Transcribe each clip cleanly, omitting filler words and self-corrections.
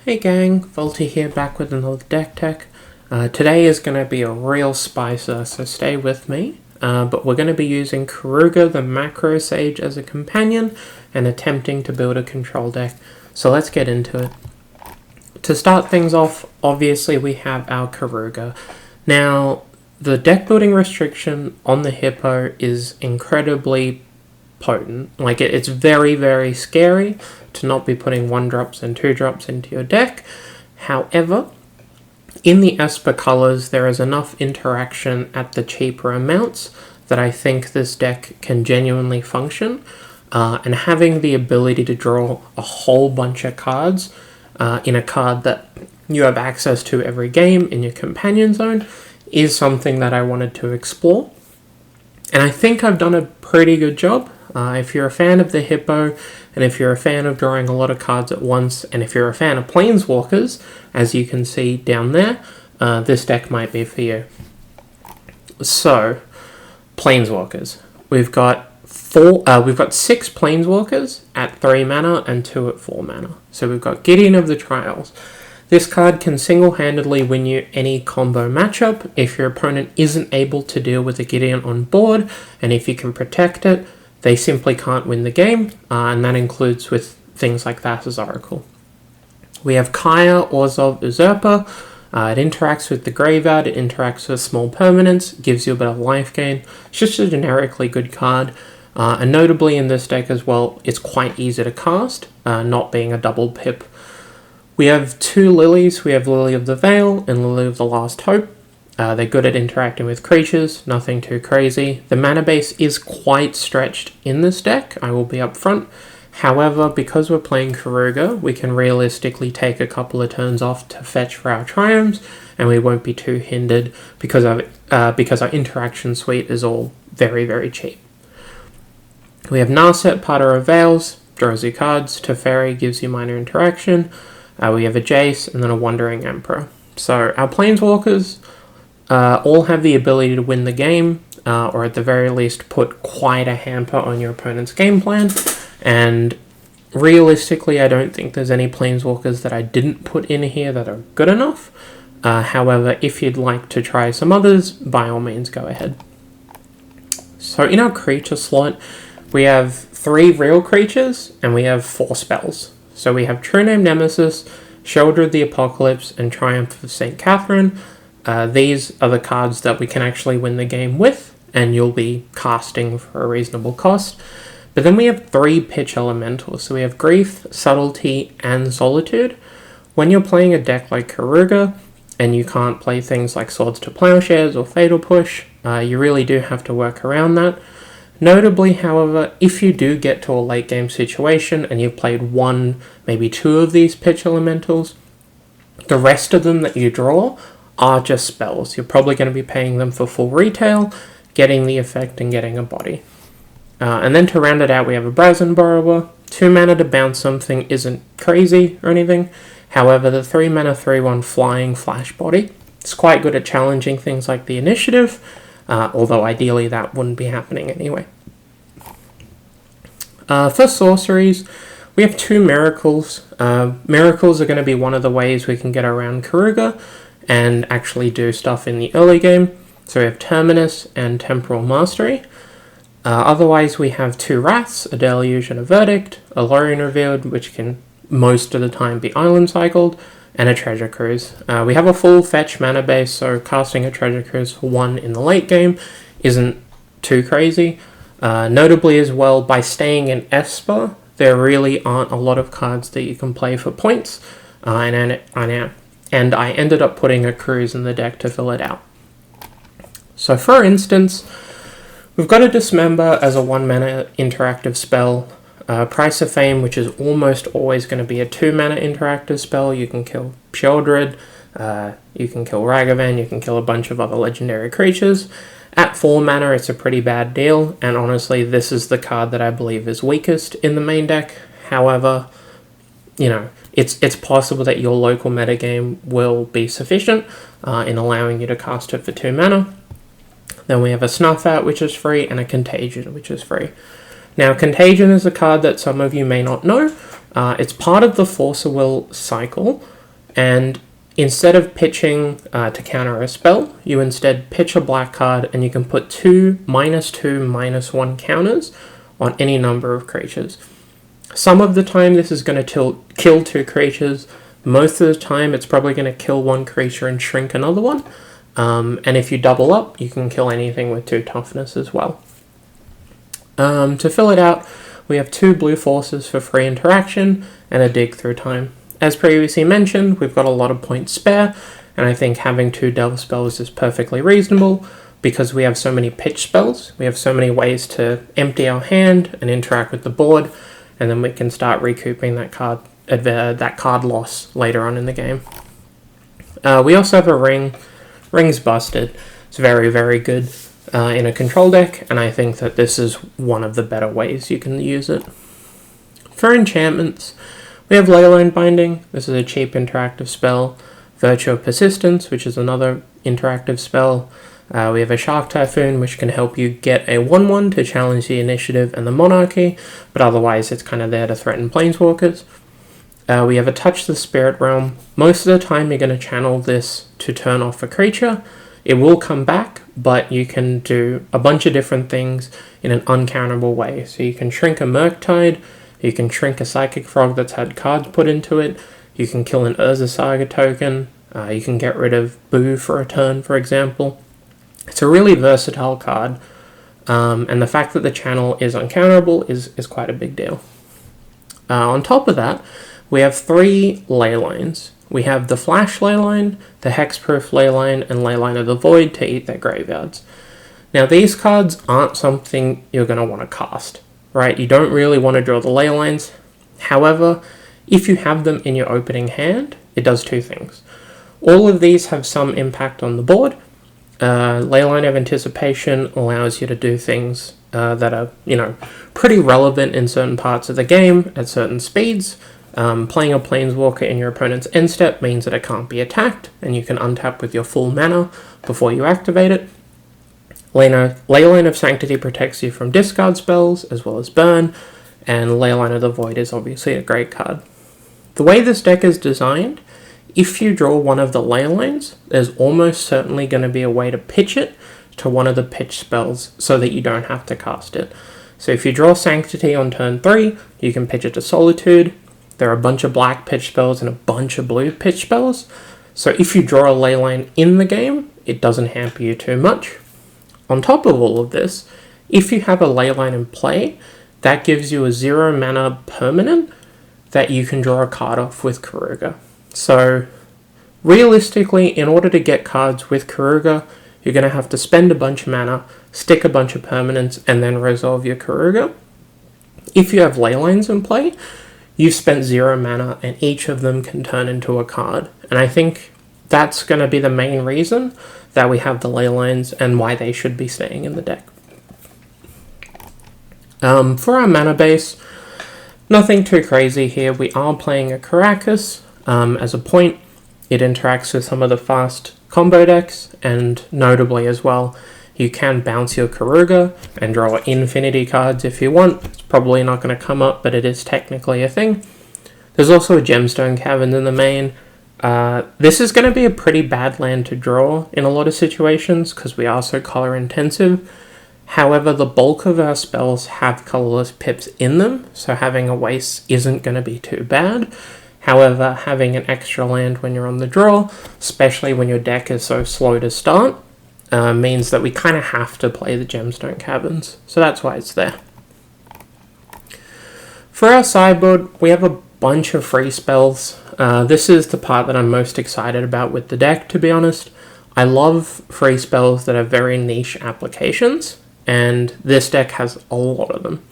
Hey gang, Volty here back with another deck tech. Today is going to be a real spicer, so stay with me. But we're going to be using Keruga the Macro Sage as a companion and attempting to build a control deck. So let's get into it. To start things off, obviously we have our Keruga. Now, the deck building restriction on the Hippo is incredibly potent. Like it's very, very scary to not be putting 1-drops and 2-drops into your deck. However, in the Esper colors, there is enough interaction at the cheaper amounts that I think this deck can genuinely function. And having the ability to draw a whole bunch of cards in a card that you have access to every game in your companion zone is something that I wanted to explore. And I think I've done a pretty good job. If you're a fan of the Hippo, and if you're a fan of drawing a lot of cards at once, and if you're a fan of Planeswalkers, as you can see down there, this deck might be for you. So, Planeswalkers. We've got 6 Planeswalkers at 3 mana and 2 at 4 mana. So we've got Gideon of the Trials. This card can single-handedly win you any combo matchup if your opponent isn't able to deal with a Gideon on board, and if you can protect it, they simply can't win the game, and that includes with things like Thassa's Oracle. We have Kaya, Orzhov, Usurper. It interacts with the graveyard, it interacts with small permanents, gives you a bit of life gain. It's just a generically good card, and notably in this deck as well, it's quite easy to cast, not being a double pip. We have 2 Lilies. We have Lily of the Veil and Lily of the Last Hope. They're good at interacting with creatures, nothing too crazy. The mana base is quite stretched in this deck, I will be upfront. However, because we're playing Keruga, we can realistically take a couple of turns off to fetch for our triumphs, and we won't be too hindered because our interaction suite is all very, very cheap. We have Narset, Parter of Veils, draws you cards. Teferi gives you minor interaction. We have a Jace, and then a Wandering Emperor. So our Planeswalkers all have the ability to win the game, or at the very least put quite a hamper on your opponent's game plan. And realistically, I don't think there's any Planeswalkers that I didn't put in here that are good enough. However, if you'd like to try some others, by all means go ahead. So in our creature slot, we have 3 real creatures, and we have 4 spells. So we have True Name Nemesis, Shoulder of the Apocalypse, and Triumph of St. Catherine. These are the cards that we can actually win the game with, and you'll be casting for a reasonable cost. But then we have 3 pitch elementals. So we have Grief, Subtlety, and Solitude. When you're playing a deck like Keruga, and you can't play things like Swords to Plowshares or Fatal Push, you really do have to work around that. Notably, however, if you do get to a late game situation and you've played 1, maybe 2 of these pitch elementals, the rest of them that you draw are just spells. You're probably going to be paying them for full retail, getting the effect and getting a body. And then to round it out, we have a Brazen Borrower. 2 mana to bounce something isn't crazy or anything. However, the 3 mana 3/1 flying flash body, it's quite good at challenging things like the initiative, although ideally that wouldn't be happening anyway. For sorceries, we have 2 Miracles. Miracles are going to be one of the ways we can get around Keruga and actually do stuff in the early game. So we have Terminus and Temporal Mastery. Otherwise, we have 2 Wraths, a Deluge and a Verdict, a Lorien Revealed, which can most of the time be island cycled, and a Treasure Cruise. We have a full fetch mana base, so casting a Treasure Cruise for 1 in the late game isn't too crazy. Notably as well, by staying in Esper, there really aren't a lot of cards that you can play for points, and I ended up putting a Cruise in the deck to fill it out. So for instance, we've got a Dismember as a 1 mana interactive spell. Price of Fame, which is almost always going to be a 2 mana interactive spell. You can kill Sheoldred, you can kill Ragavan, you can kill a bunch of other legendary creatures. At 4 mana, it's a pretty bad deal, and honestly, this is the card that I believe is weakest in the main deck. However, you know, it's possible that your local metagame will be sufficient in allowing you to cast it for 2 mana. Then we have a Snuff Out, which is free, and a Contagion, which is free. Now, Contagion is a card that some of you may not know, It's part of the Force of Will cycle, and instead of pitching to counter a spell, you instead pitch a black card, and you can put two, -1 counters on any number of creatures. Some of the time this is going to kill two creatures. Most of the time it's probably going to kill one creature and shrink another one. And if you double up, you can kill anything with 2 toughness as well. To fill it out, we have 2 blue forces for free interaction and a dig through time. As previously mentioned, we've got a lot of points spare, and I think having 2 delve spells is perfectly reasonable because we have so many pitch spells. We have so many ways to empty our hand and interact with the board, and then we can start recouping that card loss later on in the game. We also have a ring. Ring's busted. It's very, very good in a control deck, and I think that this is one of the better ways you can use it. For enchantments, we have Leyline Binding. This is a cheap interactive spell. Virtue of Persistence, which is another interactive spell. We have a Shark Typhoon, which can help you get a 1/1 to challenge the initiative and the monarchy, but otherwise it's kind of there to threaten planeswalkers. We have a Touch the Spirit Realm. Most of the time you're going to channel this to turn off a creature. It will come back, but you can do a bunch of different things in an uncounterable way. So you can shrink a Murktide, you can shrink a Psychic Frog that's had cards put into it, you can kill an Urza Saga token, you can get rid of Boo for a turn, for example. It's a really versatile card, and the fact that the channel is uncounterable is quite a big deal. On top of that, we have 3 Leylines. We have the Flash Leyline, the Hexproof Leyline, and Leyline of the Void to eat their graveyards. Now these cards aren't something you're going to want to cast, right? You don't really want to draw the Leylines. However, if you have them in your opening hand, it does 2 things. All of these have some impact on the board. Leyline of Anticipation allows you to do things that are, pretty relevant in certain parts of the game at certain speeds. Playing a Planeswalker in your opponent's end step means that it can't be attacked, and you can untap with your full mana before you activate it. Leyline of Sanctity protects you from discard spells as well as burn, and Leyline of the Void is obviously a great card. The way this deck is designed, if you draw one of the Leylines, there's almost certainly going to be a way to pitch it to one of the pitch spells so that you don't have to cast it. So if you draw Sanctity on turn 3, you can pitch it to Solitude. There are a bunch of black pitch spells and a bunch of blue pitch spells. So if you draw a Leyline in the game, it doesn't hamper you too much. On top of all of this, if you have a Leyline in play, that gives you a 0 mana permanent that you can draw a card off with Keruga. So realistically, in order to get cards with Keruga, you're going to have to spend a bunch of mana, stick a bunch of permanents, and then resolve your Keruga. If you have Leylines in play, you've spent 0 mana, and each of them can turn into a card. And I think that's going to be the main reason that we have the Leylines and why they should be staying in the deck. For our mana base, nothing too crazy here. We are playing a Caracas as a point. It interacts with some of the fast combo decks, and notably as well, you can bounce your Keruga and draw infinity cards if you want. It's probably not going to come up, but it is technically a thing. There's also a Gemstone Cavern in the main. This is going to be a pretty bad land to draw in a lot of situations because we are so color intensive. However, the bulk of our spells have colorless pips in them, so having a waste isn't going to be too bad. However, having an extra land when you're on the draw, especially when your deck is so slow to start, means that we kind of have to play the Gemstone Caverns, so that's why it's there. For our sideboard, we have a bunch of free spells. This is the part that I'm most excited about with the deck, to be honest. I love free spells that have very niche applications, and this deck has a lot of them.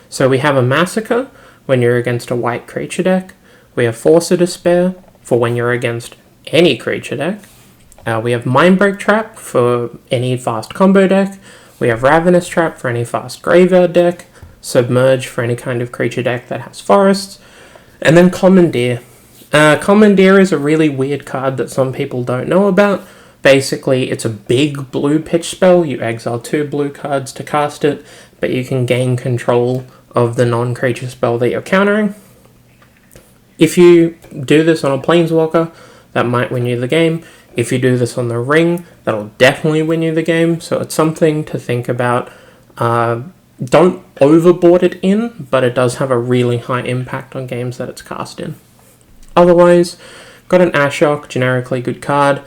So we have a Massacre when you're against a white creature deck. We have Force of Despair for when you're against any creature deck. We have Mindbreak Trap for any fast combo deck. We have Ravenous Trap for any fast graveyard deck. Submerge for any kind of creature deck that has forests. And then Commandeer. Commandeer is a really weird card that some people don't know about. Basically, it's a big blue pitch spell. You exile 2 blue cards to cast it, but you can gain control of the non-creature spell that you're countering. If you do this on a Planeswalker, that might win you the game. If you do this on the Ring, that'll definitely win you the game. So it's something to think about. Don't overboard it in, but it does have a really high impact on games that it's cast in. Otherwise, got an Ashok, generically good card.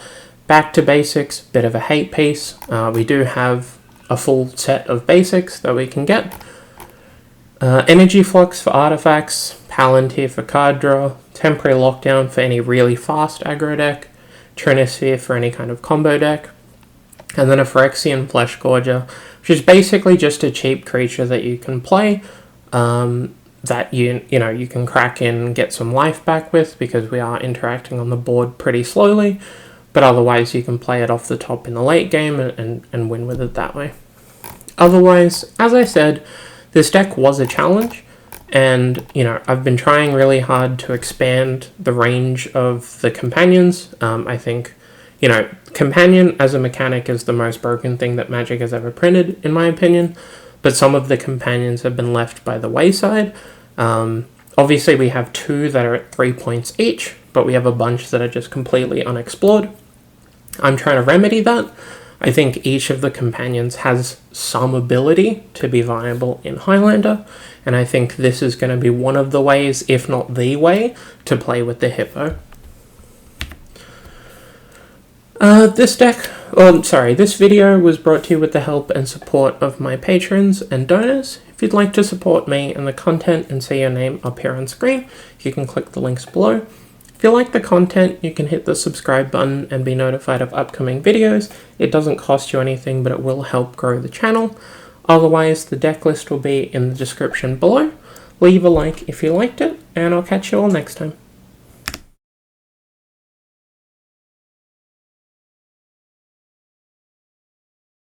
Back to basics, bit of a hate piece. We do have a full set of basics that we can get. Energy Flux for artifacts, Palantir for card draw, Temporary Lockdown for any really fast aggro deck, Trinisphere for any kind of combo deck, and then a Phyrexian Flesh Gorger, which is basically just a cheap creature that you can play, that you can crack in and get some life back with, because we are interacting on the board pretty slowly, but otherwise you can play it off the top in the late game and win with it that way. Otherwise, as I said, this deck was a challenge, and I've been trying really hard to expand the range of the companions. I think Companion as a mechanic is the most broken thing that Magic has ever printed, in my opinion, but some of the companions have been left by the wayside. Obviously, we have 2 that are at 3 points each, but we have a bunch that are just completely unexplored. I'm trying to remedy that. I think each of the companions has some ability to be viable in Highlander, and I think this is going to be one of the ways, if not the way, to play with the Hippo. This video was brought to you with the help and support of my patrons and donors. If you'd like to support me and the content and see your name up here on screen, you can click the links below. If you like the content, you can hit the subscribe button and be notified of upcoming videos. It doesn't cost you anything, but it will help grow the channel. Otherwise, the deck list will be in the description below. Leave a like if you liked it, and I'll catch you all next time.